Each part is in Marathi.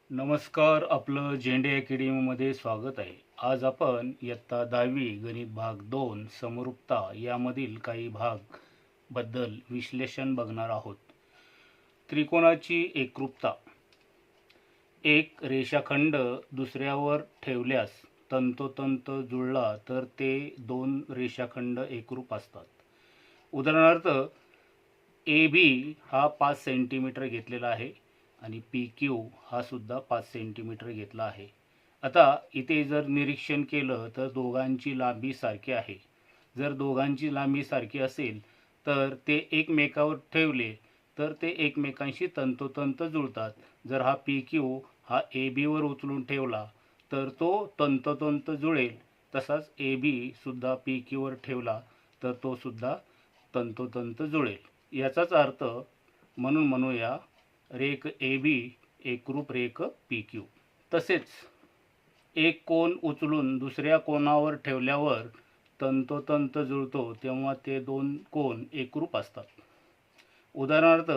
नमस्कार, आपलं झेंडे अकॅडमीमध्ये स्वागत आहे. आज आपण इयत्ता 10वी गणित भाग 2 समरूपता यामधील काही भाग बद्दल विश्लेषण बघणार आहोत. त्रिकोणाची एकरूपता. एक रेषाखंड दुसऱ्यावर ठेवल्यास तंतोतंत जुळला तर ते दोन रेषाखंड एकरूप असतात. उदाहरणार्थ ए बी हा 5 सेंटीमीटर घेतलेला आहे आणि पी क्यू हा सुद्धा 5 सेंटीमीटर घेतला आहे. आता इथे जर निरीक्षण केलं तर दोघांची लांबी सारखी आहे. जर दोघांची लांबी सारखी असेल तर ते एकमेकावर ठेवले तर ते एकमेकांशी तंतोतंत जुळतात. जर हा पी क्यू हा ए बीवर उचलून ठेवला तर तो तंतोतंत जुळेल. तसाच ए बी सुद्धा पी क्यूवर ठेवला तर तो सुद्धा तंतोतंत जुळेल. याचाच अर्थ म्हणून म्हणूया रेख ए बी एकरूप रेख पी क्यू. तसेच एक कोन उचलून दुसऱ्या कोनावर ठेवल्यावर तंतोतंत जुळतो तेव्हा ते दोन कोन एकरूप असतात. उदाहरणार्थ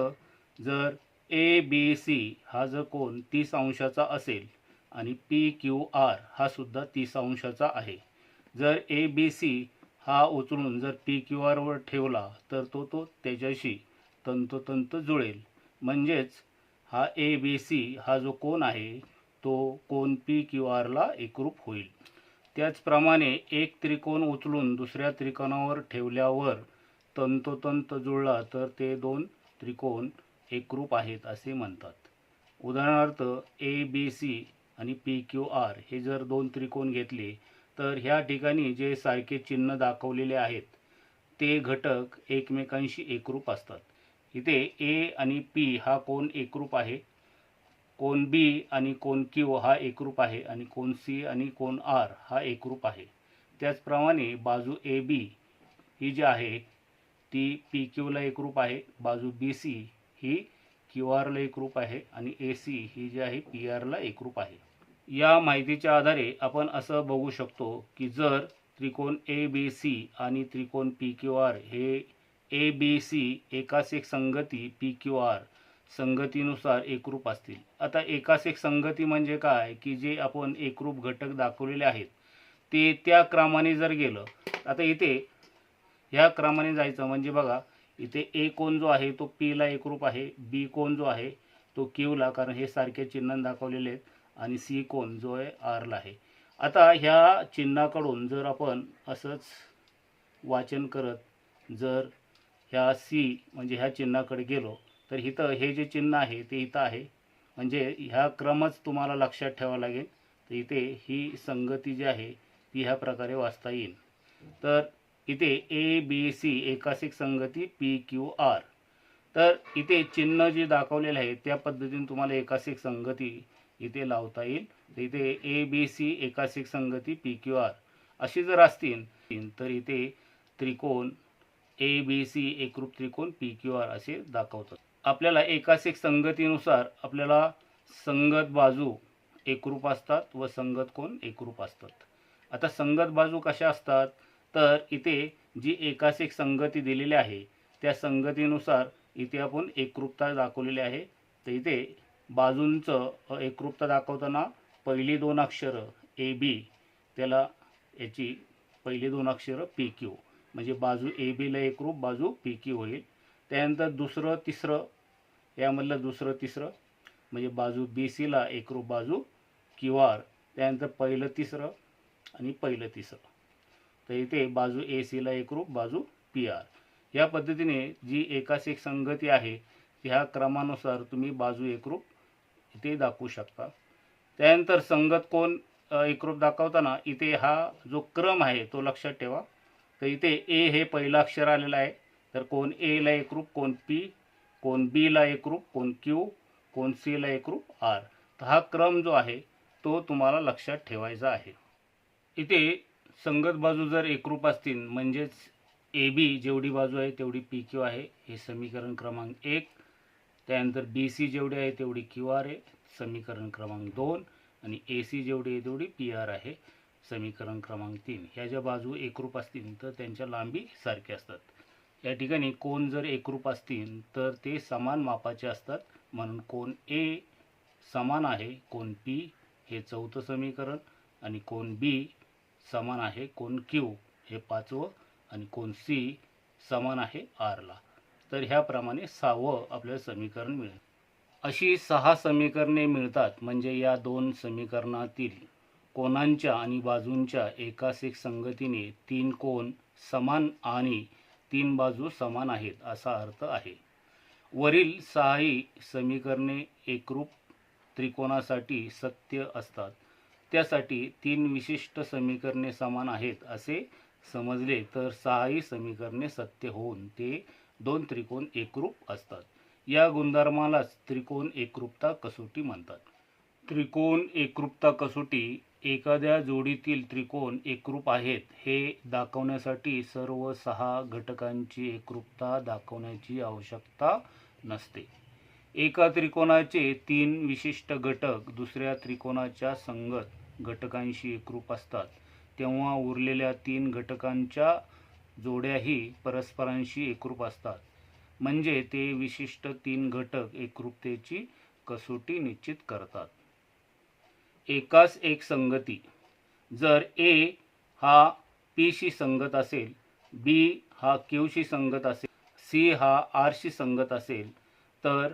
जर ए बी सी हा जर कोन 30 अंशाचा असेल आणि पी क्यू आर हा सुद्धा 30 अंशाचा आहे. जर ए बी सी हा उचलून जर पी क्यू आरवर ठेवला तर तो त्याच्याशी तंतोतंत जुळेल. म्हणजेच हा ए बी सी हा जो कोन आहे तो कोन पी क्यू आरला एकरूप होईल. त्याचप्रमाणे एक त्रिकोण उचलून दुसऱ्या त्रिकोणावर ठेवल्यावर तंतोतंत जुळला तर ते दोन त्रिकोण एकरूप आहेत असे म्हणतात. उदाहरणार्थ ए बी सी आणि पी क्यू आर हे जर दोन त्रिकोण घेतले तर ह्या ठिकाणी जे सारखे चिन्ह दाखवलेले आहेत ते घटक एकमेकांशी एकरूप असतात. इथे ए आणि पी हा कोन एकरूप आहे, कोन बी आणि कोन क्यू हा एकरूप आहे आणि कोन सी आणि कोन आर हा एकरूप आहे. त्याचप्रमाणे बाजू ए बी ही जी आहे ती पी क्यूला एकरूप आहे, बाजू बी सी ही क्यू आरला एकरूप आहे आणि ए सी ही जी आहे पी आरला एकरूप आहे. या माहितीच्या आधारे आपण असं बघू शकतो की जर त्रिकोण ए बी सी आणि त्रिकोण पी क्यू आर हे ए बी सी एकास एक संगती पी क्यू आर संगतीनुसार एकरूप असतील. आता एकास एक संगती म्हणजे काय की जे आपण एकरूप घटक दाखवलेले आहेत ते त्या क्रमाने जर गेलं, आता इथे ह्या क्रमाने जायचं म्हणजे बघा इथे ए कोन जो आहे तो पीला एकरूप आहे, बी कोन जो आहे तो क्यूला, कारण हे सारखे चिन्ह दाखवलेले आहेत, आणि सी कोन जो आहे आरला आहे. आता ह्या चिन्हाकडून जर आपण असंच वाचन करत जर ह्या सी म्हणजे ह्या चिन्हाकडे गेलो तर इथं हे जे चिन्ह आहे ते इथं आहे, म्हणजे ह्या क्रमच तुम्हाला लक्षात ठेवावा लागेल. तर इथे ही संगती जी आहे ती ह्या प्रकारे वाचता येईल. तर इथे ए बी सी एकासिक संगती पी क्यू आर, तर इथे चिन्ह जे दाखवलेलं आहे त्या पद्धतीने तुम्हाला एकासिक संगती इथे लावता येईल. तर इथे ए बी सी एकासिक संगती पी क्यू आर अशी जर असतील तर इथे त्रिकोण ए बी सी एकरूप त्रिकोण पी क्यू आर असे दाखवतात. आपल्याला एकासिक संगतीनुसार आपल्याला संगत बाजू एकरूप असतात व संगत कोण एकरूप असतात. आता संगत बाजू कशा असतात तर इथे जी एकासिक संगती दिलेली आहे त्या संगतीनुसार इथे आपण एकरूपता दाखवलेली आहे. तर इथे बाजूंचं एकरूपता दाखवताना पहिली दोन अक्षरं ए बी त्याला याची पहिली दोन अक्षरं पी क्यू म्हणजे बाजू ए बीला एकरूप बाजू पी क्यू होईल. त्यानंतर दुसरं तिसरं यामधलं दुसरं तिसरं म्हणजे बाजू बी सीला एकरूप बाजू क्यू आर, त्यानंतर पहिलं तिसरं आणि पहिलं तिसरं. तर इथे बाजू ए सीला एकरूप बाजू पी आर. या पद्धतीने जी एकासिक संगती आहे ह्या क्रमानुसार तुम्ही बाजू एकरूप इथे दाखवू शकता. त्यानंतर संगत कोण एकरूप दाखवताना इथे हा जो क्रम आहे तो लक्षात ठेवा. तर इथे ए हे पहिलं अक्षर आलेलं आहे, तर कोण एला एकरूप कोण पी, कोण बीला एकरूप कोण क्यू, कोण सीला एकरूप आर. तर हा क्रम जो आहे तो तुम्हाला लक्षात ठेवायचा आहे. इथे संगत बाजू जर एकरूप असतील म्हणजेच ए बी जेवढी बाजू आहे तेवढी पी क्यू आहे, हे समीकरण क्रमांक 1. त्यानंतर बी सी जेवढी आहे तेवढी क्यू आर आहे, समीकरण क्रमांक 2. आणि ए सी जेवढी आहे तेवढी पी आर आहे, समीकरण क्रमांक 3. ह्या ज्या बाजू एकरूप असतील तर त्यांच्या लांबी सारख्या असतात. या ठिकाणी कोण जर एकरूप असतील तर ते समान मापाचे असतात, म्हणून कोण ए समान आहे कोन P हे चौथं समीकरण, आणि कोन B समान आहे कोन Q हे पाचवं, आणि कोन C समान आहे R ला. तर ह्याप्रमाणे 6वं आपल्याला समीकरण मिळेल. अशी 6 समीकरणे मिळतात म्हणजे या दोन समीकरणातील कोनांच्या आणि बाजूंच्या एकास एक संगतीने 3 कोन समान आणि 3 बाजू समान आहेत असा अर्थ आहे. वरील 6ही समीकरणे एकरूप त्रिकोणासाठी सत्य असतात. त्यासाठी 3 विशिष्ट समीकरणे समान आहेत असे समजले तर 6ही समीकरणे सत्य होऊन ते 2 त्रिकोण एकरूप असतात. या गुणधर्मालाच त्रिकोण एकरूपता कसोटी म्हणतात. त्रिकोण एकरूपता कसोटी एखाद्या जोडीतील त्रिकोण एकरूप आहेत हे दाखवण्यासाठी सर्व 6 घटकांची एकरूपता दाखवण्याची आवश्यकता नसते. एका त्रिकोणाचे 3 विशिष्ट घटक दुसऱ्या त्रिकोणाच्या संगत घटकांशी एकरूप असतात तेव्हा उरलेल्या 3 घटकांच्या जोड्याही परस्परांशी एकरूप असतात. म्हणजे ते विशिष्ट 3 घटक एकरूपतेची कसोटी निश्चित करतात. एकास एक संगती. जर A हा P शी संगत असेल, B हा Q शी संगत असेल, C हा R शी संगत असेल तर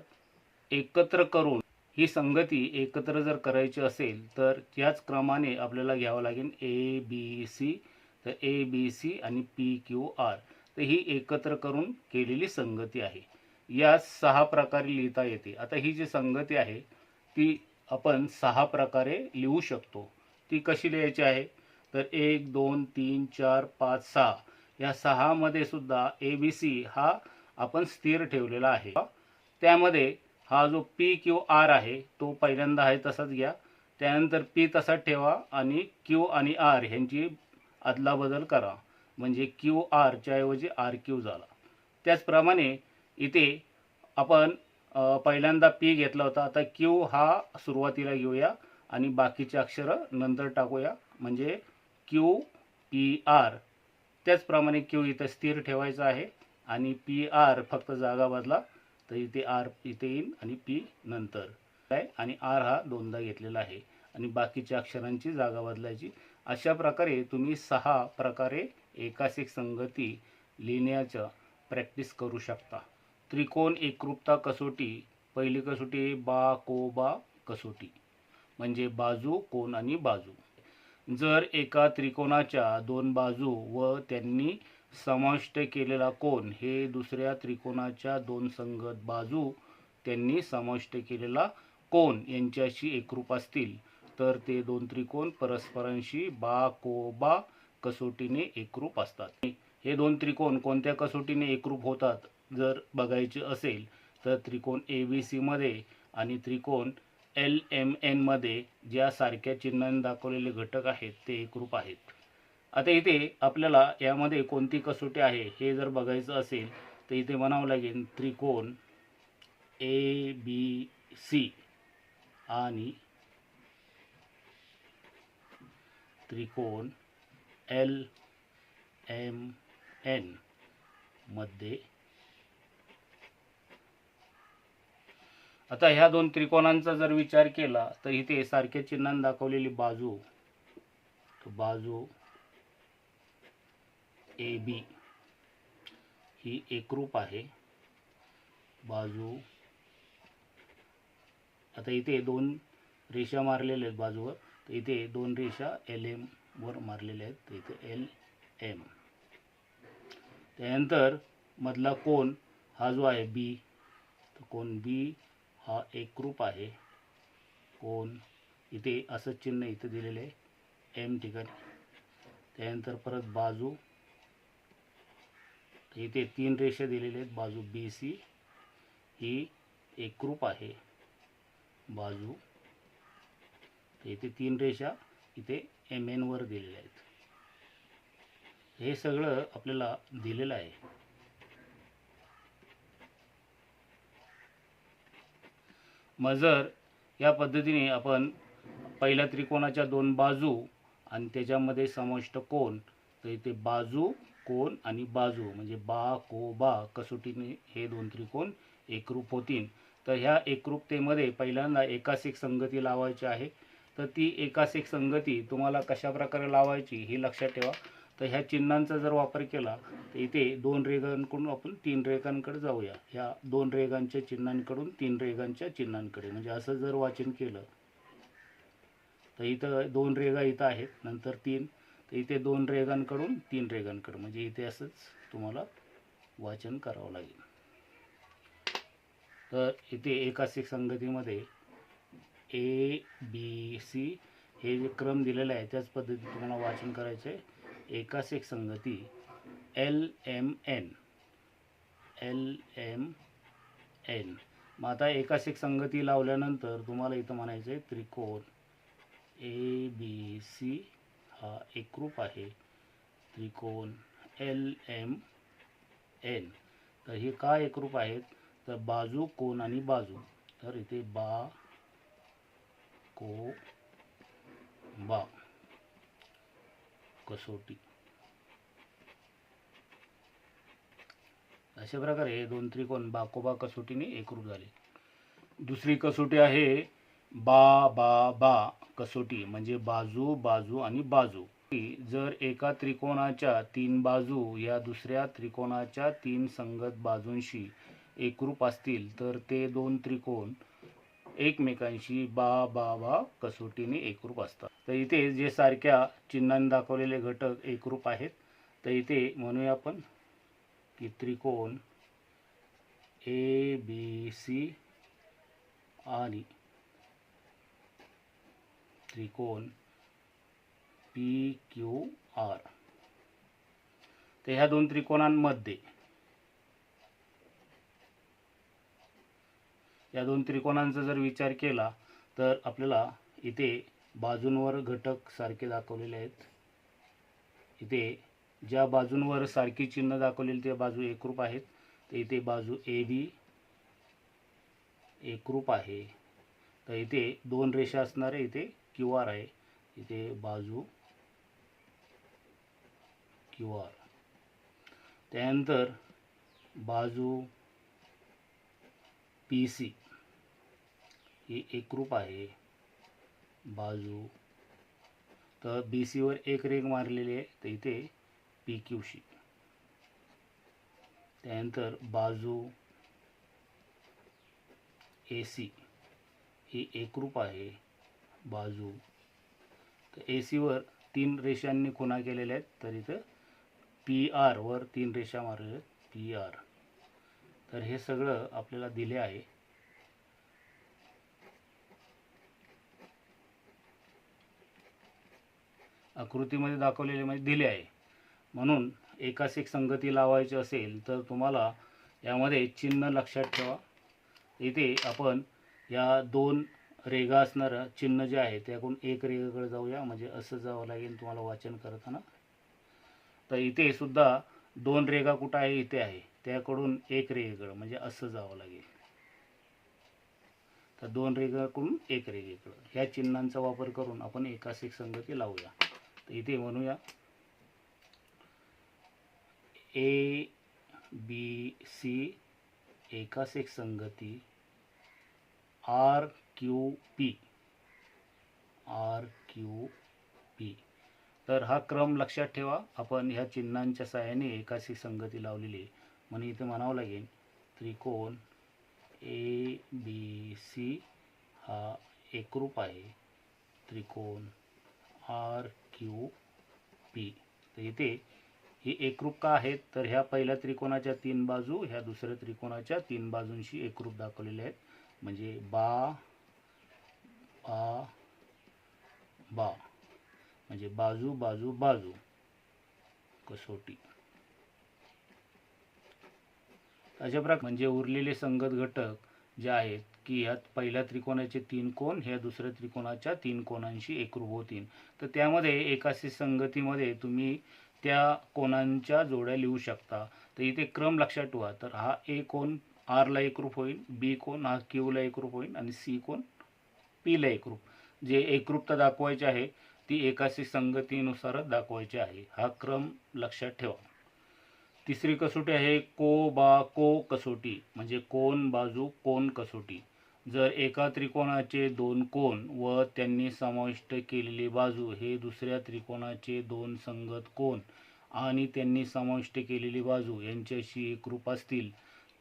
एकत्र करून ही संगती एकत्र जर करायची असेल तर त्याच क्रमाने आपल्याला घ्यावं लागेल ABC. तर ABC आणि PQR तर ही एकत्र करून केलेली संगती आहे. या 6 प्रकारे लिहिता येते. आता ही जी संगती आहे ती आपण 6 प्रकारे लिहू शकतो. ती कशी लिहायची आहे तर 1 2 3 4 5 6 या 6 मध्ये सुद्धा ABC हा आपण स्थिर ठेवलेला आहे. त्यामध्ये हा जो PQR आहे तो पहिल्यांदा आहे तसाच घ्या, त्यानंतर P तसाच ठेवा आणि Q आणि R ह्यांची अदलाबदल करा म्हणजे QR च्या ऐवजी RQ झाला. त्याचप्रमाणे इथे आपण पहिल्यांदा P घेतला होता, आता Q हा सुरुवातीला घेऊया आणि बाकीचे अक्षरं नंतर टाकूया म्हणजे QPR. त्याचप्रमाणे Q इथे स्थिर ठेवायचा आहे आणि PR फक्त जागा बदला तर इथे R इथे येईल आणि P नंतर आहे आणि R हा दोनदा घेतलेला आहे आणि बाकीच्या अक्षरांची जागा बदलायची. अशा प्रकारे तुम्ही 6 प्रकारे एकास एक संगती लिहिण्याचा प्रॅक्टिस करू शकता. त्रिकोण एकरूपता कसोटी. पहिली कसोटी बा कसोटी म्हणजे बाजू कोन आणि बाजू. जर एका त्रिकोणाच्या 2 बाजू व त्यांनी समाविष्ट केलेला कोन हे दुसऱ्या त्रिकोणाच्या 2 संगत बाजू त्यांनी समाविष्ट केलेला कोन यांच्याशी एकरूप असतील तर ते 2 त्रिकोण परस्परांशी बा कसोटीने एकरूप असतात. हे 2 त्रिकोण कोणत्या कसोटीने एकरूप होतात जर बघायचे असेल तर त्रिकोण ABC मध्ये आणि त्रिकोण LMN मध्ये ज्या सारख्या चिन्हाने दाखवलेले घटक आहेत ते एकरूप आहेत. आता इथे आपल्याला यामध्ये कोणती कसोटी आहे हे जर बघायचं असेल तर इथे म्हणावं लागेल त्रिकोण ABC आणि त्रिकोण LMN मध्ये. आता ह्या 2 त्रिकोणांचा जर विचार केला तर इथे सारख्या चिन्हाने दाखवलेली बाजू AB ही एकरूप आहे. बाजू आता इथे 2 रेषा मारलेल्या आहेत बाजूवर तर इथे 2 रेषा LM वर मारलेल्या आहेत तर इथे LM. त्यानंतर मधला कोन हा जो आहे B तर कोन B हा एकरूप आहे. कोन इथे असं चिन्ह इथे दिलेले आहे M ठिकाणी. त्यानंतर परत बाजू इथे 3 रेषा दिलेल्या आहेत. बाजू BC ही एकरूप आहे. बाजू इथे 3 रेषा इथे MN वर दिलेल्या आहेत. हे सगळं आपल्याला दिलेलं आहे. मग जर या पद्धतीने आपण पहिल्या त्रिकोणाच्या 2 बाजू आणि त्याच्यामध्ये समाविष्ट कोन तर इथे बाजू कोन आणि बाजू म्हणजे बा कसोटीने हे 2 त्रिकोण एकरूप होतील. तर ह्या एकरूपतेमध्ये पहिल्यांदा एकास-एक संगती लावायची आहे. तर ती एकास-एक संगती तुम्हाला कशा प्रकारे लावायची हे लक्षात ठेवा. तर ह्या चिन्हांचा जर वापर केला तर इथे 2 रेघांकडून आपण 3 रेघांकडे जाऊया. ह्या 2 रेघांच्या चिन्हांकडून 3 रेघांच्या चिन्हांकडे, म्हणजे असं जर वाचन केलं तर इथं 2 रेघा इथं आहेत, नंतर 3, तर इथे 2 रेघांकडून 3 रेघांकडे, म्हणजे इथे असंच तुम्हाला वाचन करावं लागेल. तर इथे एकास-एक संगतीमध्ये ए बी सी हे जे क्रम दिलेला आहे त्याच पद्धतीने तुम्हाला वाचन करायचं आहे. एकास-एक संगती LMN. मग आता एकास-एक संगती लावल्यानंतर तुम्हाला इथं म्हणायचं आहे त्रिकोण ABC हा एकरूप आहे त्रिकोण LMN. तर हे का एकरूप आहेत, तर बाजू, कोन आणि बाजू. तर इथे बा को बा कसोटी, अशा प्रकारे हे 2 त्रिकोण बाकोबा कसोटीने एकरूप झाले. दुसरी कसोटी आहे बा बा बा कसोटी, म्हणजे बाजू बाजू आणि बाजू. जर एका त्रिकोणाच्या 3 बाजू या दुसऱ्या त्रिकोणाच्या 3 संगत बाजूंशी एकरूप असतील तर ते 2 त्रिकोण एकमेकांशी बा बा बा कसोटीने एकरूप असतात. तर इथे जे सारख्या चिन्हांनी दाखवलेले घटक एकरूप आहेत. तर इथे म्हणूया आपण की त्रिकोण ABC आणि त्रिकोण PQR. तर ह्या 2 त्रिकोणांमध्ये, या 2 त्रिकोणांचा जर विचार केला तर आपल्याला इथे बाजूंवर घटक सारखे दाखवलेले आहेत. इथे ज्या बाजूंवर सारखी चिन्ह दाखवलेली त्या बाजू एकरूप आहेत. तर इथे बाजू AB एकरूप आहे. तर इथे 2 रेषा असणारे इथे QR आहे. इथे बाजू QR. त्यानंतर बाजू PC ही एकरूप आहे बाजू. तर BC वर एक रेघ मारलेली आहे, तर इथे PQशी. त्यानंतर बाजू AC ही एकरूप आहे बाजू. तर AC वर 3 रेषांनी खुणा केलेल्या आहेत, तर इथं PR वर 3 रेषा मारलेल्या आहेत, PR. तर हे सगळं आपल्याला दिले आहे. आकृतीमध्ये दाखवलेले दिले आहे. म्हणून एकास-एक संगती लावायची असेल तर तुम्हाला यामध्ये चिन्ह लक्षात ठेवा. इथे आपण या 2 रेघा असणारं चिन्ह जे आहे त्याकडून एक रेघेकडे जाऊया, म्हणजे असं जावं लागेल तुम्हाला वाचन करताना. तर इथे सुद्धा 2 रेघा कुठं आहे, इथे आहे, त्याकडून एक रेघेकडे, म्हणजे असं जावं लागेल. तर 2 रेघाकडून एक रेघेकडे ह्या चिन्हांचा वापर करून आपण एकास-एक संगती लावूया. तर इथे म्हणूया ABC एकास-एक संगती RQP. तर हा क्रम लक्षात ठेवा. आपण ह्या चिन्हांच्या सहाय्याने एकास-एक संगती लावलेली आहे. म्हणून इथे म्हणावं लागेल त्रिकोण ABC हा एकरूप आहे त्रिकोण RQP. तर इथे ही एकरूप का आहेत, तर ह्या पहिल्या त्रिकोणाच्या 3 बाजू ह्या दुसऱ्या त्रिकोणाच्या 3 बाजूंशी एकरूप दाखवलेल्या आहेत, म्हणजे बा बा बा, म्हणजे बाजू बाजू बाजू कसोटी. अशा प्रकारे म्हणजे उरलेले संगत घटक जे आहेत की ह्यात पहिल्या त्रिकोणाचे 3 कोन ह्या दुसऱ्या त्रिकोणाच्या 3 कोनांशी एकरूप होतील. तर त्यामध्ये एकास संगतीमध्ये तुम्ही त्या कोनांच्या जोड्या लिहू शकता. तर इथे क्रम लक्षात ठेवा. तर हा A कोन R ला एकरूप होईल, B कोन हा Q ला एकरूप होईल आणि C कोन P ला एकरूप. जे एकरूपता दाखवायची आहे ती एकास संगतीनुसारच दाखवायची आहे. हा क्रम लक्षात ठेवा. तिसरी कसोटी आहे को बा को कसोटी, म्हणजे कोन बाजू कोन कसोटी. जर एका त्रिकोणाचे दोन कोन व त्यांनी समाविष्ट केलेली बाजू हे दुसऱ्या त्रिकोणाचे दोन संगत कोन आणि त्यांनी समाविष्ट केलेली बाजू यांच्याशी एकरूप असतील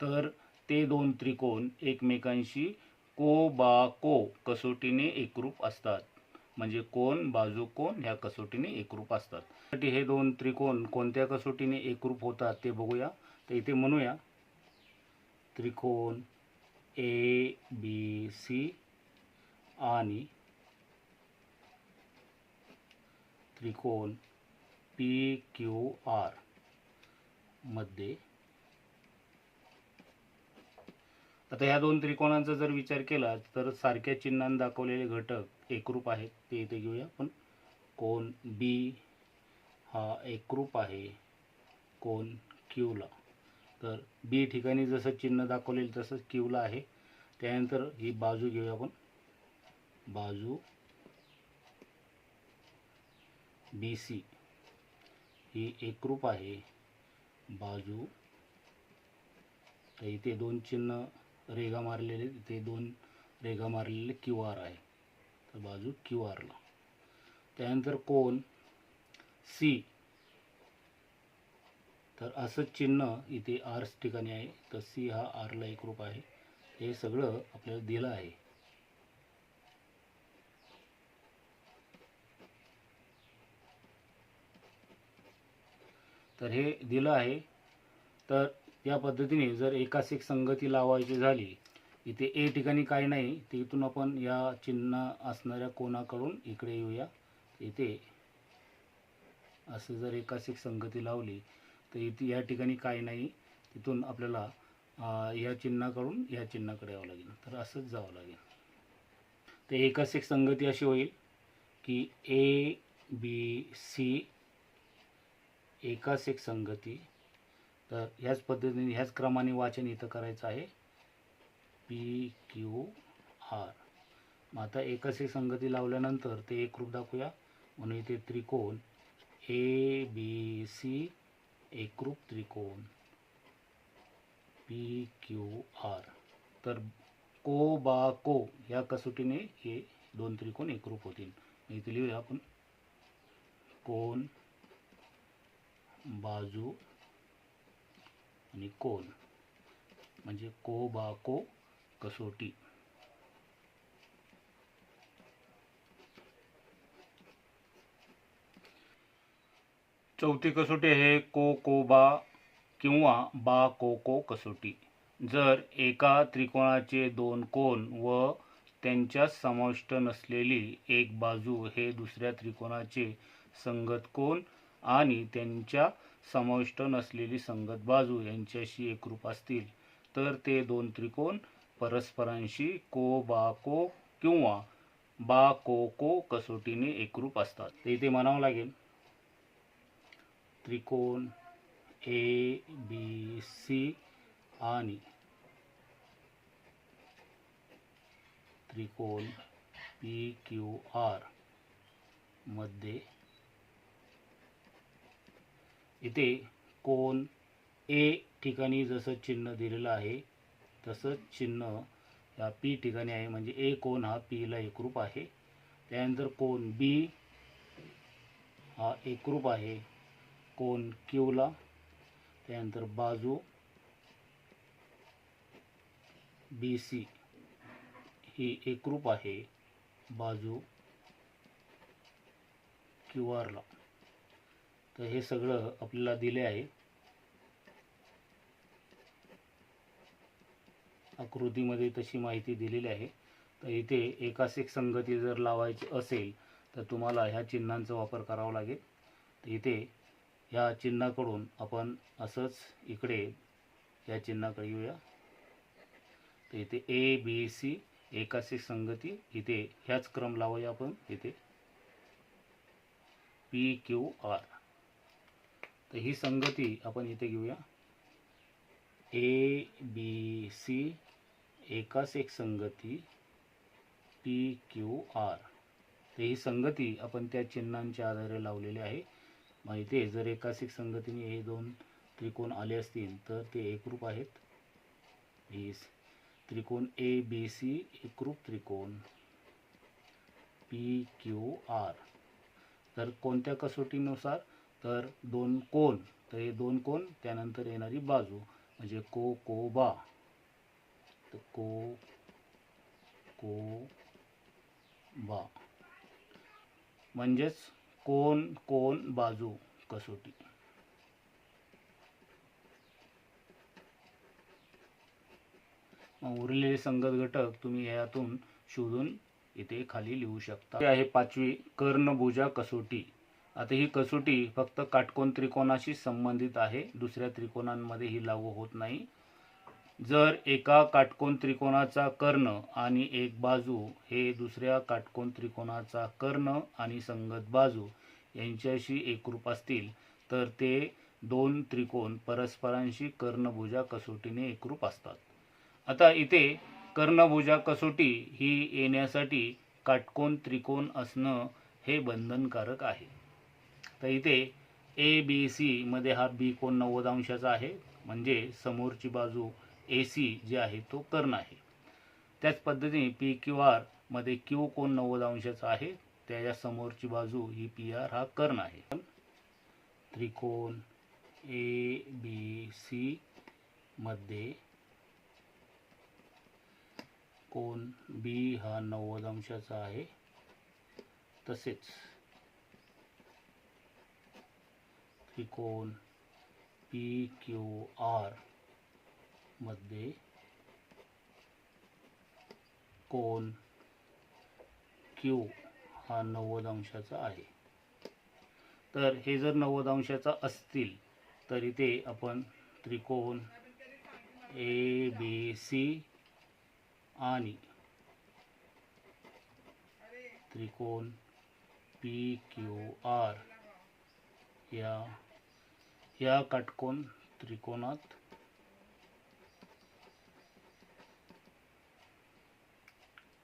तर ते दोन त्रिकोण एकमेकांशी को बा को कसोटीने एकरूप असतात. म्हणजे कोन बाजू कोन ह्या कसोटीने एकरूप असतात. हे दोन त्रिकोण कोणत्या कसोटीने एकरूप होतात ते बघूया. तर इथे म्हणूया त्रिकोण ए बी सी आणि त्रिकोण पी क्यू आर मध्ये. आता ह्या दोन त्रिकोणांचा जर विचार केला तर सारख्या चिन्हांनी दाखवलेले घटक एकरूप आहेत. ते इथे घेऊया आपण. कोन बी हा एकरूप आहे कोन क्यूला. तर बी ठिकाणी जसं चिन्ह दाखवलेलं तसंच क्यूला आहे. त्यानंतर ही बाजू घेऊया आपण. बाजू बी सी ही एकरूप आहे बाजू. तर इथे दोन चिन्ह रेगा मारलेले, इथे दोन रेगा मारलेले क्यू आर आहे. तर बाजू क्यू आरला. त्यानंतर कोन सी, तर असंच चिन्ह इथे आर ठिकाणी आहे. तर सी हा आरला एकरूप आहे. हे सगळं आपल्याला दिलं आहे. तर हे दिलं आहे. तर या पद्धतीने जर एकास एक संगती लावायची झाली, इथे ए ठिकाणी काही नाही, तिथून आपण या चिन्ह असणाऱ्या कोणाकडून इकडे येऊया. इथे असं जर एकास एक संगती लावली तर इथे या ठिकाणी काही नाही, तिथून आपल्याला या चिन्हाकडून या चिन्हाकडे यावं लागेल. तर असंच जावं लागेल. तर एकास एक संगती अशी होईल की ए बी सी एकास एक संगती. तर ह्याच पद्धतीने ह्याच क्रमाने वाचन इथं करायचं आहे. P Q R. मग आता एकास एक संगती लावल्यानंतर ते एकरूप दाखवूया. म्हणून इथे त्रिकोण ए बी सी एकरूप त्रिकोण पी क्यू आर. तर को बा को या कसोटीने हे दोन त्रिकोण एकरूप होतील. इथे लिहूया आपण. कोन बाजू आणि कोन म्हणजे को बा को कसोटी. चौथी कसोटी आहे को बा किंवा बा को कसोटी. जर एका त्रिकोणाचे दोन कोन व त्यांच्यात समाविष्ट नसलेली एक बाजू हे दुसऱ्या त्रिकोणाचे संगत कोन आणि त्यांच्या समाविष्ट नसलेली संगत बाजू यांच्याशी एकरूप असतील तर ते दोन त्रिकोण परस्परांशी को बा को किंवा बा को कसोटीने एकरूप असतात. तर इथे म्हणावं लागेल त्रिकोण ए बी सी आणि त्रिकोण पी क्यू आर मध्ये. इथे कोन ए ठिकाणी जसं चिन्ह दिलेलं आहे तसंच चिन्ह या पी ठिकाणी आहे. म्हणजे ए कोन हा पीला एकरूप आहे. त्यानंतर कोन बी हा एकरूप आहे कोन क्यूला. त्यानंतर बाजू बी सी ही एकरूप आहे बाजू क्यू आरला. तर हे सगळं आपल्याला दिले आहे. आकृतीमध्ये तशी माहिती दिलेली आहे. तर इथे एकास एक संगती जर लावायची असेल तर तुम्हाला ह्या चिन्हांचा वापर करावा लागेल. तर इथे ह्या चिन्हाकडून आपण असंच इकडे या चिन्हाकडे येऊया. तर इथे ए बी सी एकास एक संगती, इथे ह्याच क्रम लावूया आपण. इथे पी क्यू आर. तर ही संगती आपण इथे घेऊया. ए बी सी एकास एक संगती पी क्यू आर. तर ही संगती आपण त्या चिन्हांच्या आधारे लावलेली आहे. मग इथे जर एकास एक संगतीने हे दोन त्रिकोण आले असतील तर ते एकरूप आहेत. हे त्रिकोण ABC एकरूप त्रिकोण PQR. तर कोणत्या कसोटीनुसार? तर दोन कोन, तर हे दोन कोन त्यानंतर येणारी बाजू म्हणजे को बा म्हणजेच कोन बाजू कसोटी. उरलेले संगत घटक तुम्ही यातून शोधून इथे खाली लिहू शकता. हे आहे 5वी कर्णभुजा कसोटी. आता ही कसोटी फक्त काटकोन त्रिकोणाशी संबंधित आहे, दुसऱ्या त्रिकोणांमध्ये ही लागू होत नाही. जर एका काटकोन त्रिकोणाचा कर्ण आणि एक बाजू हे दुसऱ्या काटकोन त्रिकोणाचा कर्ण आणि संगत बाजू यांच्याशी एकरूप असतील तर ते दोन त्रिकोण परस्परांशी कर्णभुजा कसोटीने एकरूप असतात. आता इथे कर्णभुजा कसोटी ही येण्यासाठी काटकोन त्रिकोण असणं हे बंधनकारक आहे. तर इथे ABC मध्ये हा B कोन 90 अंशाचा आहे, म्हणजे समोरची बाजू AC जी आहे तो कर्ण आहे. त्याच पद्धतीने PQR मध्ये Q कोन 90 अंशाचा आहे, त्याच्या समोरची बाजू ही PR हा कर्ण आहे. त्रिकोण ABC मध्ये कोन B हा 90 अंशाचा आहे, तसेच त्रिकोण PQR मध्ये कोन Q हा 90 अंशाचा आहे. तर हे जर 90 अंशाचा असतील तर इथे आपण त्रिकोण ABC आणि त्रिकोण PQR या काटकोन त्रिकोणात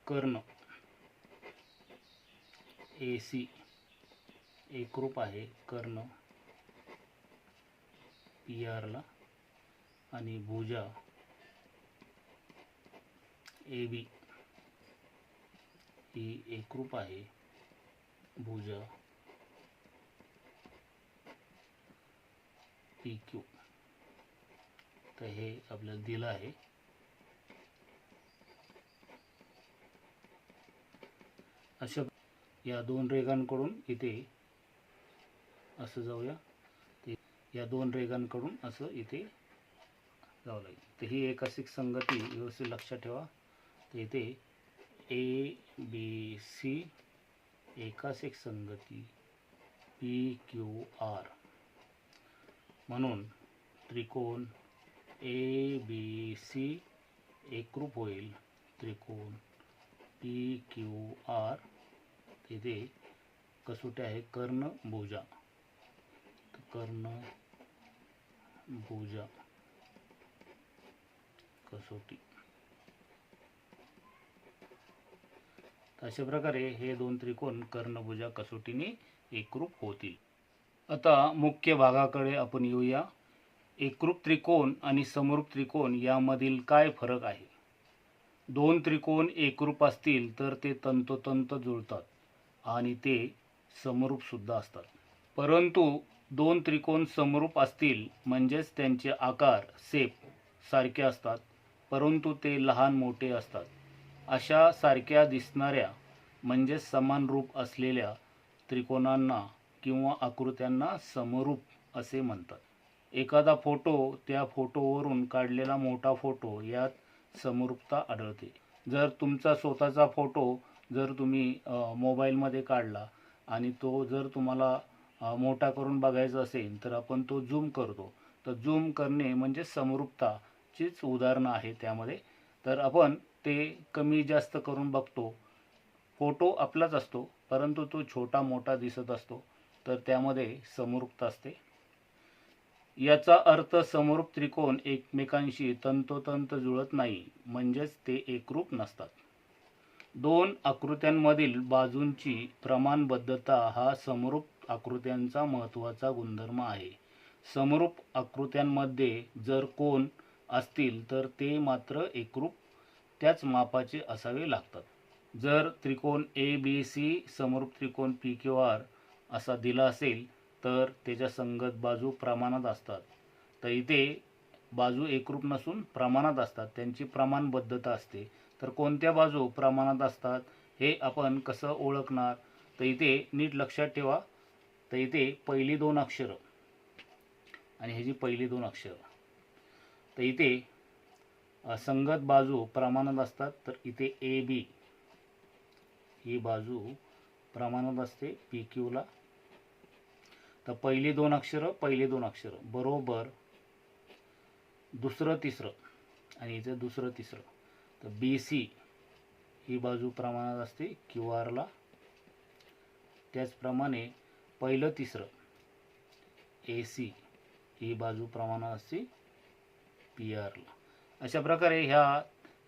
कर्ण AC एकरूप आहे कर्ण PR ला, आणि भुजा AB ही एकरूप आहे भुजा PQ. तर हे आपल्याला दिलं आहे. अशा या दोन रेघांकडून इथे असं जाऊया, या दोन रेघांकडून असं इथे जावं लागेल. तर ही एकासिक संगती व्यवस्थित लक्षात ठेवा. तर इथे ABC एकासिक संगती PQR म्हणून त्रिकोण ABC एकरूप होईल त्रिकोण PQR. तिथे कसोटी आहे कर्णभुजा, कर्णभुजा कसोटी. अशा प्रकारे हे दोन त्रिकोण कर्णभुजा कसोटीने एकरूप होतील. आता मुख्य भागाकडे आपण येऊया. एकरूप त्रिकोण आणि समरूप त्रिकोण यामधील काय फरक आहे? दोन त्रिकोण एकरूप असतील तर ते तंतोतंत जुळतात आणि ते समरूप सुद्धा असतात. परंतु दोन त्रिकोण समरूप असतील म्हणजेच त्यांचे आकार सारखे असतात, परंतु ते लहान मोठे असतात. अशा सारख्या दिसणाऱ्या म्हणजे समान रूप असलेल्या त्रिकोणांना किंवा आकृत्यांना समरूप असे म्हणतात. एखादा फोटो, त्या फोटोवरून काढलेला मोठा फोटो यात समरूपता आढळते. जर तुमचा स्वतःचा फोटो जर तुम्ही मोबाईलमध्ये काढला आणि तो जर तुम्हाला मोठा करून बघायचा असेल तर आपण तो झूम करतो. तर झूम करणे म्हणजे समरूपताचीच उदाहरणं आहे त्यामध्ये. तर आपण ते कमी जास्त करून बघतो. फोटो आपलाच असतो परंतु तो छोटा मोठा दिसत असतो, तर त्यामध्ये समरूपता असते. याचा अर्थ समरूप त्रिकोण एकमेकांशी तंतोतंत जुळत नाही, म्हणजेच ते एकरूप नसतात. दोन आकृत्यांमधील बाजूंची प्रमाणबद्धता हा समरूप आकृत्यांचा महत्त्वाचा गुणधर्म आहे. समरूप आकृत्यांमध्ये जर कोन असतील तर ते मात्र एकरूप त्याच मापाचे असावे लागतात. जर त्रिकोण ए बी सी समरूप त्रिकोण पी क्यू आर असा दिला असेल तर त्याच्या संगत बाजू प्रमाणात असतात. तर इथे बाजू एकरूप नसून प्रमाणात असतात, त्यांची प्रमाणबद्धता असते. तर कोणत्या बाजू प्रमाणात असतात हे आपण कसं ओळखणार? तर इथे नीट लक्षात ठेवा. तर इथे पहिली दोन अक्षरं आणि ह्याची पहिली दोन अक्षरं, तर इथे संगत बाजू प्रमाणात असतात. तर इथे ए बी ही बाजू प्रमाणात असते पी क्यूला. तर पहिली दोन अक्षरं बरोबर दुसरं तिसरं आणि इथे दुसरं तिसरं. तर बी सी ही बाजू प्रमाणात असते क्यू आरला. त्याचप्रमाणे पहिलं तिसरं ए सी ही बाजू प्रमाणात असते पी आरला. अशा प्रकारे ह्या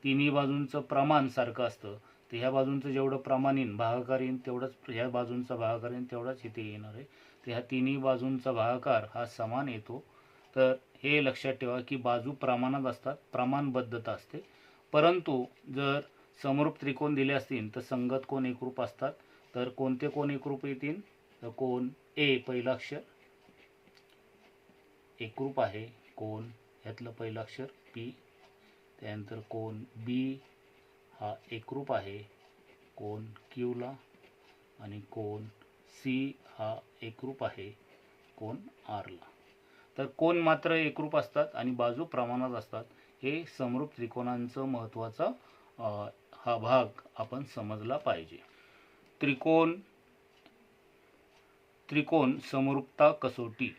तिन्ही बाजूंचं प्रमाण सारखं असतं. तर ह्या बाजूंचं जेवढं प्रमाण येईन भागाकार येईन तेवढंच ह्या बाजूंचा भागाकार येईन तेवढाच इथे येणार आहे. तर ह्या तिन्ही बाजूंचा भागाकार हा समान येतो. तर हे लक्षात ठेवा की बाजू प्रमाणात असतात, प्रमाणबद्धता असते. परंतु जर समरूप त्रिकोण दिले असतील तर संगत कोण एकरूप असतात. तर कोणते कोण एकरूप येतील? तर कोण ए पहिलं अक्षर एकरूप आहे, कोण ह्यातलं पहिलं अक्षर पी. त्यानंतर कोण बी हा एकरूप आहे कोण क्यूला. आणि कोण सी हा एकरूप आहे कोण आरला. तर कोण मात्र एकरूप असतात आणि बाजू प्रमाणात असतात. हे समरूप त्रिकोणांचं महत्त्वाचा हा भाग आपण समजला पाहिजे. त्रिकोण समरूपता कसोटी.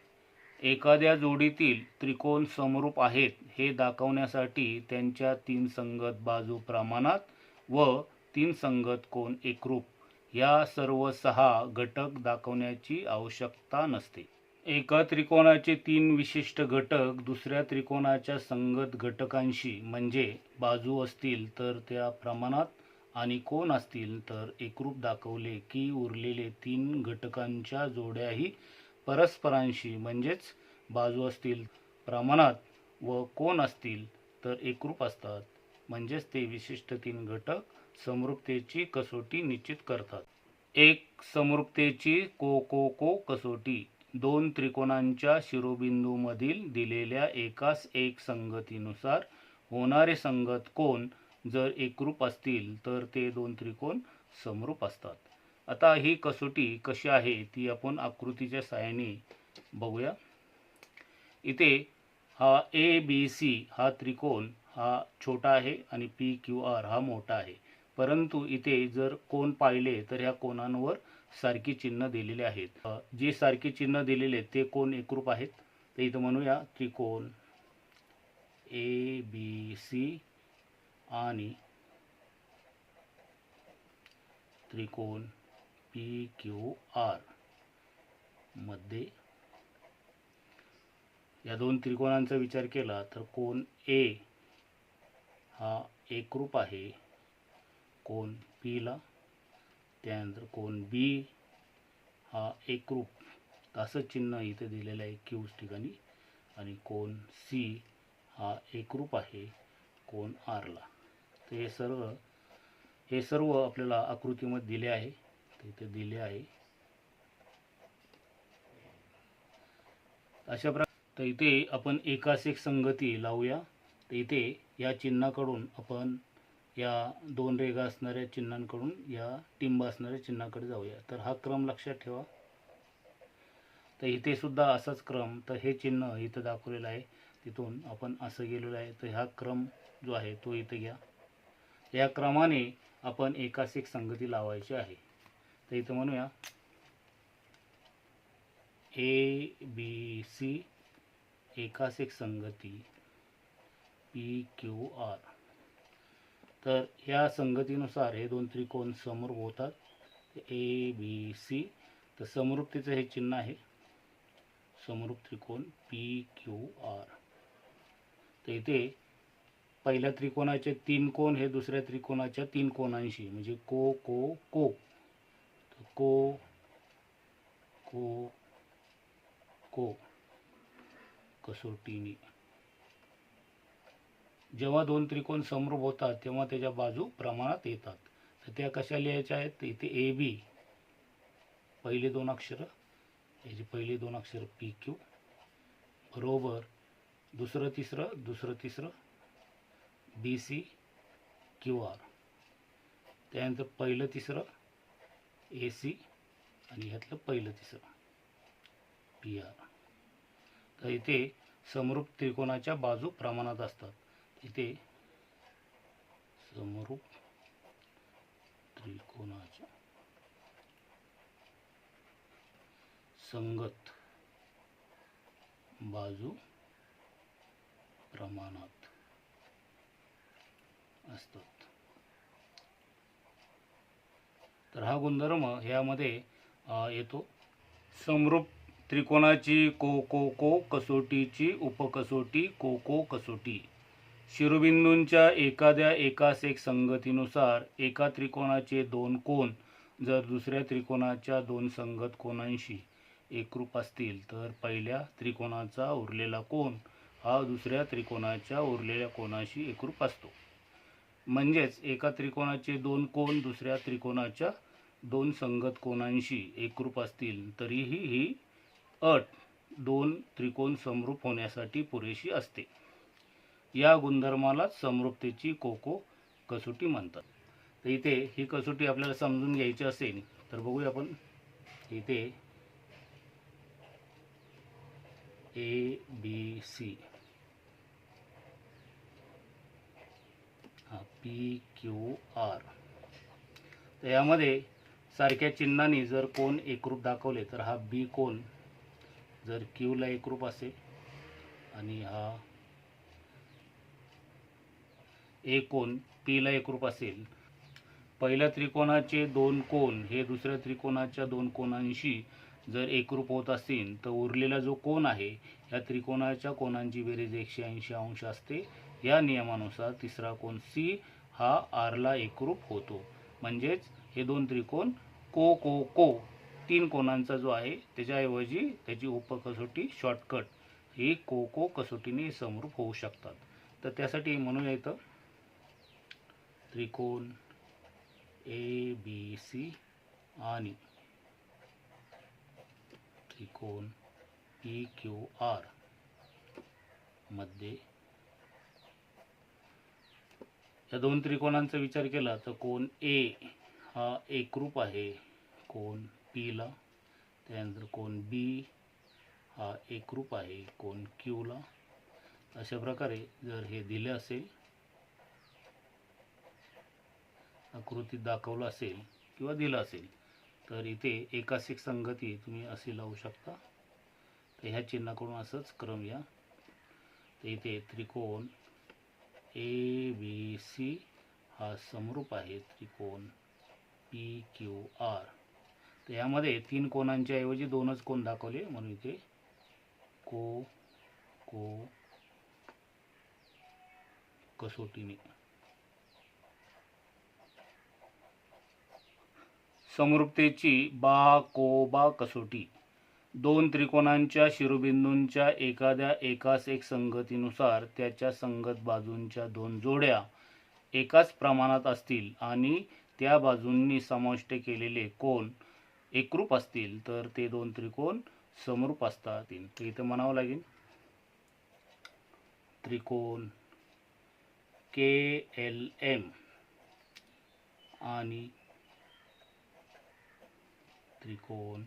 एखाद्या जोडीतील त्रिकोण समरूप आहेत हे दाखवण्यासाठी त्यांच्या तीन संगत बाजू प्रमाणात व तीन संगत कोण एकरूप या सर्व 6 घटक दाखवण्याची आवश्यकता नसते. एका त्रिकोणाचे 3 विशिष्ट घटक दुसऱ्या त्रिकोणाच्या संगत घटकांशी म्हणजे बाजू असतील तर त्या प्रमाणात आणि कोन असतील तर एकरूप दाखवले की उरलेले 3 घटकांच्या जोड्याही परस्परांशी म्हणजेच बाजू असतील प्रमाणात व कोन असतील तर एकरूप असतात. म्हणजेच ते विशिष्ट 3 घटक समरूपतेची कसोटी निश्चित करतात. एक समरूपतेची को कसोटी. 2 त्रिकोणांच्या शिरोबिंदूमधील दिलेल्या एकास एक संगतीनुसार होणारे संगत कोन जर एकरूप असतील तर ते 2 त्रिकोण समरूप असतात. आता ही कसोटी कशी आहे ती आपण आकृतीच्या साहाय्याने बघूया. इथे हा ए बी सी हा त्रिकोण हा छोटा आहे आणि पी क्यू आर हा मोठा आहे. परंतु इथे जर कोन पाहिले तर ह्या कोनांवर सारखी चिन्ह दिलेले आहेत. जे सारखी चिन्ह दिलेले आहेत ते कोन एकरूप आहेत. तर इथं म्हणूया त्रिकोण ए बी सी आणि त्रिकोण पी क्यू आर मध्ये या दोन त्रिकोणांचा विचार केला तर कोन ए हा एकरूप आहे कोन पी ला. त्यानंतर कोन बी हा एकरूप असं चिन्ह इथे दिलेलं आहे क्यू ठिकाणी. आणि कोन सी हा एकरूप आहे कोन आरला. तर हे सर्व आपल्याला आकृतीमध्ये दिले आहे. तर इथे दिले आहे अशा प्रकारे. तर इथे आपण एकास एक संगती लावूया. तर इथे या चिन्हाकडून आपण या 2 रेघा असणाऱ्या चिन्हांकडून या टिंब असणाऱ्या चिन्हाकडे जाऊया. तर हा क्रम लक्षात ठेवा. तर इथे सुद्धा असाच क्रम. तर हे चिन्ह इथं दाखवलेलं आहे, तिथून आपण असं गेलेलं आहे. तर हा क्रम जो आहे तो इथं घ्या. या क्रमाने आपण एकास एक संगती लावायची आहे. तर इथं म्हणूया ए बी सी एकास एक संगती पी क्यू आर. तर ह्या संगतीनुसार हे 2 त्रिकोण समरूप होतात. A B C. तर समरूपतेचं हे चिन्ह आहे समरूप त्रिकोण पी क्यू आर. तर इथे पहिल्या त्रिकोणाचे 3 कोन हे दुसऱ्या त्रिकोणाच्या 3 कोनांशी म्हणजे को को को. को को को कसोटीने. जेव्हा दोन त्रिकोण समरूप होतात तेव्हा त्याच्या बाजू प्रमाणात येतात. तर त्या कशा लिहायच्या आहेत? तर इथे ए बी पहिले दोन अक्षर, याची पहिली दोन अक्षर पी क्यू बरोबर दुसरं तिसरं बी सी क्यू आर, त्यानंतर पहिलं तिसरं ए सी आणि ह्यातलं पहिलं तिसरं पी आर. तर इथे समरूप त्रिकोणाच्या बाजू प्रमाणात असतात. इथे समरूप त्रिकोणाच्या संगत बाजू प्रमाणात असतात. तर हा गुणधर्म ह्यामध्ये येतो. समरूप त्रिकोणाची को कसोटीची उपकसोटी को कसोटी. शिरोबिंदूंच्या एखाद्या एकास एक संगतीनुसार एका त्रिकोणाचे दोन कोन जर दुसऱ्या त्रिकोणाच्या दोन संगत कोनांशी एकरूप असतील तर पहिल्या त्रिकोणाचा उरलेला कोन हा दुसऱ्या त्रिकोणाच्या उरलेल्या कोनाशी एकरूप असतो. म्हणजेच एका त्रिकोणाचे दोन कोन दुसऱ्या त्रिकोणाच्या दोन संगत कोनांशी एकरूप असतील तरीही ही अट दोन त्रिकोण समरूप होण्यासाठी पुरेशी असते. या गुणधर्माला समरूपतेची को कसोटी म्हणतात. तर इथे ही कसोटी आपल्याला समजून घ्यायची असेल तर बघूया आपण. इथे A B C P Q R. तर यामध्ये सारख्या चिन्हांनी जर कोन एकरूप दाखवले तर हा बी कोन जर क्यूला एकरूप असेल आणि हा ए कोन पीला एकरूप असेल. पहिल्या त्रिकोणाचे दोन कोन हे दुसऱ्या त्रिकोणाच्या दोन कोनांशी जर एकरूप होत असतील तर उरलेला जो कोन आहे या त्रिकोणाच्या कोनांची बेरीज 180 अंश असते. या नियमानुसार तिसरा कोन सी हा आरला एकरूप होतो. म्हणजेच हे दोन त्रिकोण को तीन कोनांचा जो आहे त्याच्याऐवजी त्याची उपकसोटी शॉर्टकट ही को कसोटीने समरूप होऊ शकतात. तर त्यासाठी म्हणूया इथं त्रिकोण ए बी सी आणि त्रिकोण पी क्यू आर मध्ये या दोन त्रिकोणांचा विचार केला तर कोन ए हा एकरूप आहे कोन पी ला, त्यानंतर कोन बी हा एकरूप आहे कोन क्यू ला. अशा प्रकारे जर हे दिले असेल आकृतीत दाखवलं असेल किंवा दिलं असेल तर इथे एकास एक संगती तुम्ही असे लावू शकता. तर ह्या चिन्हाकडून असंच क्रम या. तर इथे त्रिकोण ए बी सी हा समरूप आहे त्रिकोण पी क्यू आर. तर यामध्ये तीन कोनांच्या ऐवजी दोनच कोन दाखवले म्हणून इथे को कसोटीने. समरूपतेची बा कसोटी. दोन त्रिकोणांच्या शिरोबिंदूंच्या एखाद्या एकास एक संगतीनुसार त्याच्या संगत बाजूंच्या दोन जोड्या एकाच प्रमाणात असतील आणि त्या बाजूंनी समाविष्ट केलेले कोन एकरूप असतील तर ते दोन त्रिकोण समरूप असतात. तर इथे म्हणावं लागेल त्रिकोण KLM आणि त्रिकोण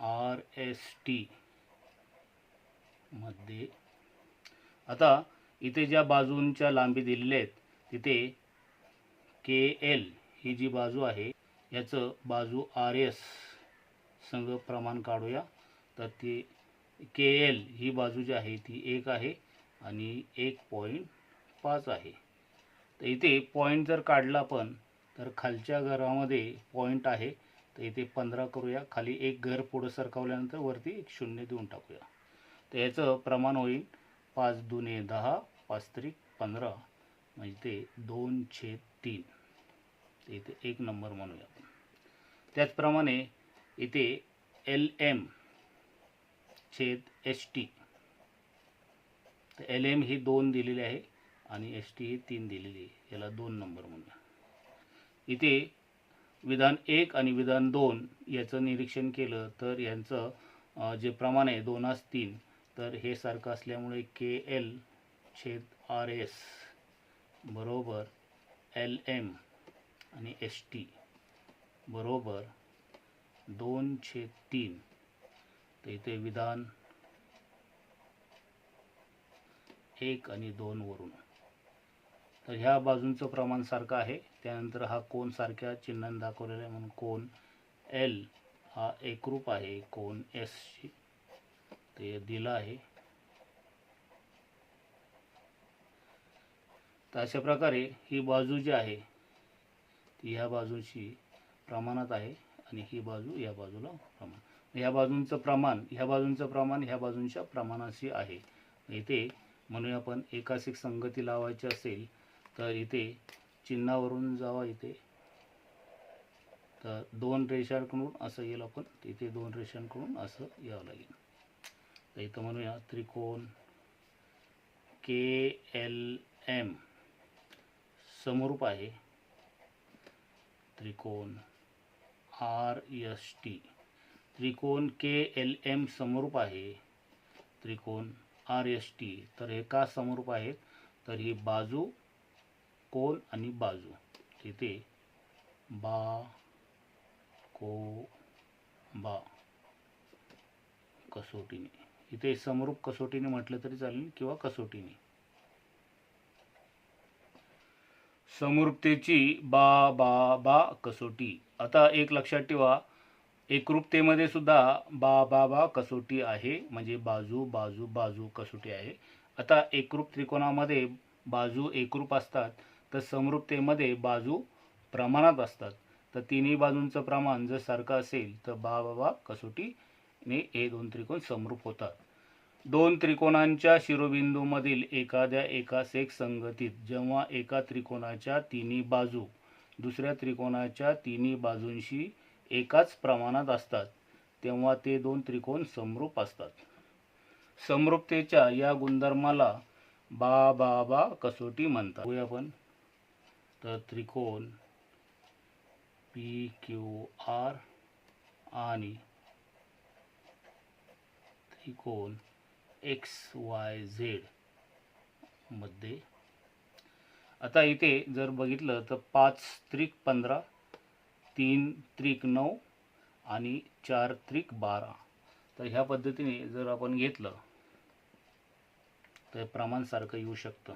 RST मध्ये. आता इथे ज्या बाजूंच्या लांबी दिलेल्या आहेत तिथे KL ही जी बाजू आहे याचं बाजू RS संग प्रमाण काढूया. तर ती KL ही बाजू जी आहे ती 1 आहे आणि 1.5 आहे. तर इथे पॉईंट जर काढला आपण तर खालच्या घरामध्ये पॉईंट आहे तर इथे 15 करूया. खाली एक घर पुढे सरकवल्यानंतर वरती एक 0 देऊन टाकूया. तर याचं प्रमाण होईल 5 दुने 10 5 त्रिक 15 म्हणजे ते 2/3. तर इथे 1 नंबर म्हणूया. त्याचप्रमाणे इथे LM/ST तर एल एम ही 2 दिलेली आहे आणि एस टी ही 3 दिलेली आहे, याला 2 नंबर म्हणूया. इथे विधान 1 आणि विधान 2 याचं निरीक्षण केलं तर यांचं जे प्रमाण आहे 2:3, तर हे सारखं असल्यामुळे के एल छेद आर एस बरोबर एल एम आणि एस टी बरोबर 2/3. तर इथे विधान 1 आणि 2 वरून तर ह्या बाजूंचं प्रमाण सारखं आहे. त्यानंतर हा कोन सारख्या चिन्हाने दाखवलेला आहे म्हणून कोन एल हा एकरूप आहे कोन एस शी, ते दिलं आहे. तर अशा प्रकारे ही बाजू जी आहे ती ह्या बाजूशी प्रमाणात आहे आणि ही बाजू या बाजूला प्रमाण, ह्या बाजूंचं प्रमाण ह्या बाजूंचं प्रमाण ह्या बाजूंच्या प्रमाणाशी आहे. इथे म्हणून आपण एकासिक संगती लावायची असेल तर इथे चिन्हावरून जावा, इथे तर 2 रेषांकडून असं येईल, आपण इथे 2 रेषांकडून असं यावं लागेल. तर इथं म्हणूया त्रिकोण के एल एम समरूप आहे त्रिकोण आर एस टी. त्रिकोण के एल एम समरूप आहे त्रिकोण आर एस टी. तर हे का समरूप आहेत, तर ही बाजू कोन आणि बाजू तिथे बा को बा कसोटीने, इथे समरूप कसोटीने म्हटलं तरी चालेल किंवा कसोटीने. समरूपतेची बा बा बा कसोटी. आता एक लक्षात ठेवा, एकरूपतेमध्ये सुद्धा बा बा बा कसोटी आहे, म्हणजे बाजू बाजू बाजू कसोटी आहे. आता एकरूप त्रिकोणामध्ये बाजू एकरूप असतात, तर समरूपतेमध्ये बाजू प्रमाणात असतात. तर तिन्ही बाजूंचं प्रमाण जर सारखं असेल तर बा बा बा कसोटीने हे 2 त्रिकोण समरूप होतात. 2 त्रिकोणांच्या शिरोबिंदूमधील एखाद्या एकास एक संगतीत जेव्हा एका त्रिकोणाच्या तिन्ही बाजू दुसऱ्या त्रिकोणाच्या तिन्ही बाजूंशी एकाच प्रमाणात असतात तेव्हा ते 2 त्रिकोण समरूप असतात. समरूपतेच्या या गुणधर्माला बा बा बा कसोटी म्हणतात. बघूया आपण, तर त्रिकोण पी क्यू आर आणि त्रिकोण एक्स वाय झेड मध्ये. आता इथे जर बघितलं तर 5 त्रिक 15, 3 त्रिक 9 आणि 4 त्रिक 12. तर ह्या पद्धतीने जर आपण घेतलं तर प्रमाण सारखं येऊ शकतं.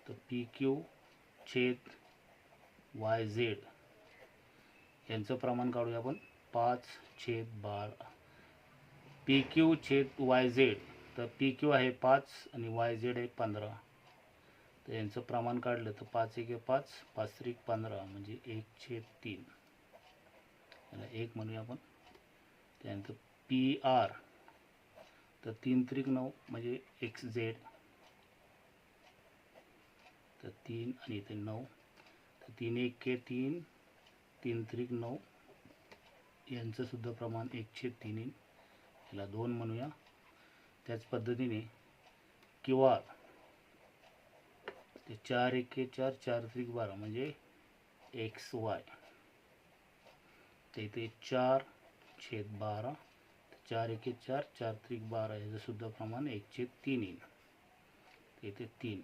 तर पी क्यू छेद वाय झेड यांचं प्रमाण काढूया आपण 5/12. पी क्यू छेद वाय झेड, तर पी क्यू आहे 5 आणि वाय झेड आहे 15. तर यांचं प्रमाण काढलं तर 5 1 5, 5 त्रिक 15 म्हणजे 1/3. याला 1 म्हणूया आपण. त्यानंतर पी आर, तर 3 त्रिक 9 म्हणजे एक्स झेड, तर 3 आणि इथे 9, तर 3 1 3, 3 त्रिक 9 यांचं सुद्धा प्रमाण 1/3 येईल. याला 2 म्हणूया. त्याच पद्धतीने क्यू आर, ते 4 1 4, 4 त्रिक 12 म्हणजे एक्स वाय, तर इथे 4/12, 4 1 4, 4 त्रिक 12 याचं सुद्धा प्रमाण 1/3 येईल. इथे 3.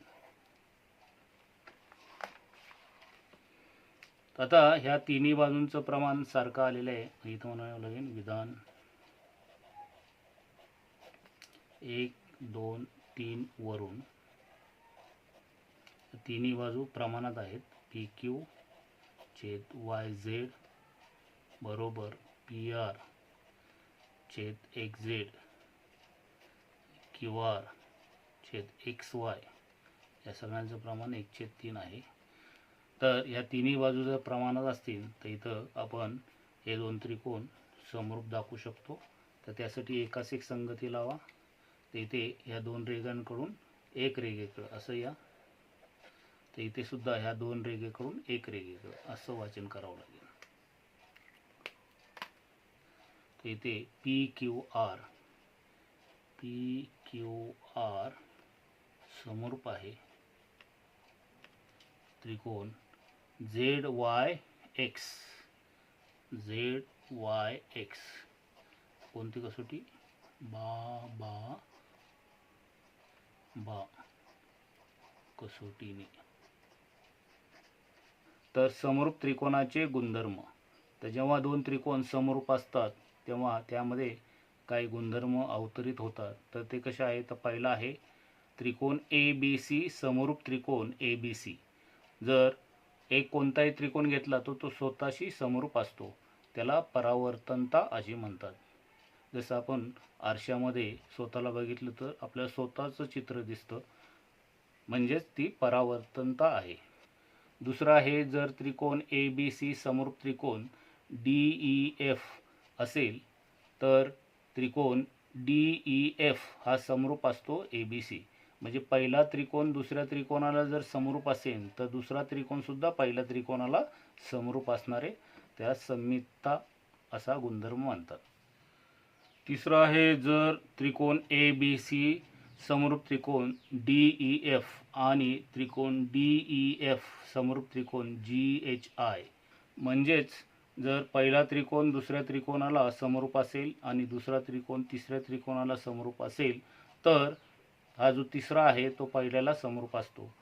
आता ह्या तिन्ही बाजूंचं प्रमाण सारखं आलेलं आहे. इथं म्हणावं लागेल विधान 1 2 3 वरून तिन्ही बाजू प्रमाणात आहेत. पी क्यू छेद वाय झेड बरोबर पी आर छेद एक्स झेड क्यू आर छेद एक्स वाय या सगळ्यांचं प्रमाण 1/3 आहे. तर ह्या तिन्ही बाजू जर प्रमाणात असतील तर इथं आपण हे 2 त्रिकोण समरूप दाखवू शकतो. तर त्यासाठी एकास एक संगती लावा. तर इथे ह्या 2 रेघांकडून एक रेघेकडं असं या, तर इथे सुद्धा ह्या 2 रेघेकडून एक रेघेकडं असं वाचन करावं लागेल. तर इथे पी क्यू आर समरूप आहे त्रिकोण ZYX. ZYX कोणती कसोटी? बा कसोटीने. तर समरूप त्रिकोणाचे गुणधर्म. तर जेव्हा दोन त्रिकोण समरूप असतात तेव्हा त्यामध्ये काही गुणधर्म अवतरित होतात. तर ते कसे आहे? तर पहिला आहे त्रिकोण ABC, समरूप त्रिकोण ABC. जर एक कोणताही त्रिकोण घेतला तो स्वतःशी समरूप असतो, त्याला परावर्तनता असे म्हणतात. जसं आपण आरशामध्ये स्वतःला बघितलं तर आपल्याला स्वतःचं चित्र दिसतं, म्हणजेच ती परावर्तनता आहे. दुसरा आहे जर त्रिकोण ABC समरूप त्रिकोण DEF असेल तर त्रिकोण DEF हा समरूप असतो ABC. म्हणजे पहिला त्रिकोण दुसऱ्या त्रिकोणाला जर समरूप असेल तर दुसरा त्रिकोण सुद्धा पहिल्या त्रिकोणाला समरूप असणारे, त्या सममितता असा गुणधर्म म्हणतात. तिसरा आहे जर त्रिकोण ABC समरूप त्रिकोण DEF आणि त्रिकोण DEF समरूप त्रिकोण GHI. म्हणजेच जर पहिला त्रिकोण दुसऱ्या त्रिकोणाला समरूप असेल आणि दुसरा त्रिकोण तिसऱ्या त्रिकोणाला समरूप असेल तर हा जो तिसरा आहे तो पहिल्याला समरूप असतो.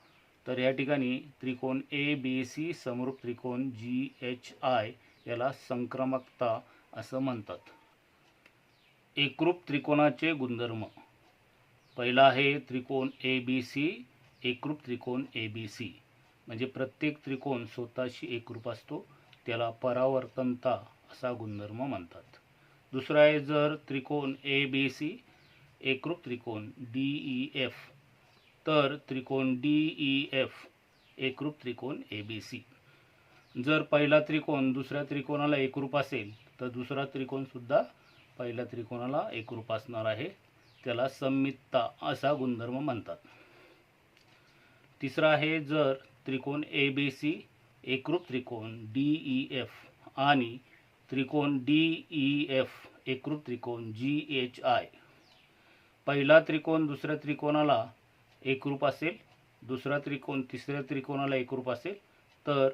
तर या ठिकाणी त्रिकोण ABC समरूप त्रिकोण GHI याला संक्रमकता असं म्हणतात. एकरूप त्रिकोणाचे गुणधर्म. पहिला आहे त्रिकोण ABC, एकरूप त्रिकोण ABC. म्हणजे प्रत्येक त्रिकोण स्वतःशी एकरूप असतो, त्याला परावर्तनता असा गुणधर्म म्हणतात. दुसरा आहे जर त्रिकोण ABC एकरूप त्रिकोण DEF तर त्रिकोण DEF एकरूप त्रिकोण ABC. जर पहिला त्रिकोण दुसऱ्या त्रिकोणाला एकरूप असेल तर दुसरा त्रिकोण सुद्धा पहिल्या त्रिकोणाला एकरूप असणार आहे, त्याला सममितता असा गुणधर्म म्हणतात. तिसरा आहे जर त्रिकोण ABC एकरूप त्रिकोण DEF आणि त्रिकोण DEF एकरूप त्रिकोण GHI. पहिला त्रिकोण दुसऱ्या त्रिकोणाला एकरूप असेल, दुसरा त्रिकोण तिसऱ्या त्रिकोणाला एकरूप असेल तर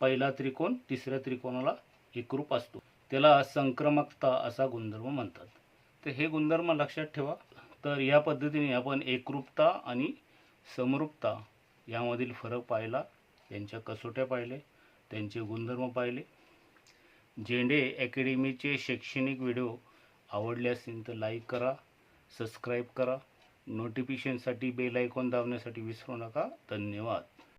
पहिला त्रिकोण तिसऱ्या त्रिकोणाला एकरूप असतो, त्याला संक्रमकता असा गुणधर्म म्हणतात. तर हे गुणधर्म लक्षात ठेवा. तर या पद्धतीने आपण एकरूपता आणि समरूपता यामधील फरक पाहिला, त्यांच्या कसोट्या पाहिले, त्यांचे गुणधर्म पाहिले. झेंडे अकॅडमीचे शैक्षणिक व्हिडिओ आवडले असतील तर लाईक करा, सबस्क्राईब करा. नोटिफिकेशनसाठी बेल आयकॉन दाबण्यासाठी विसरू नका. धन्यवाद.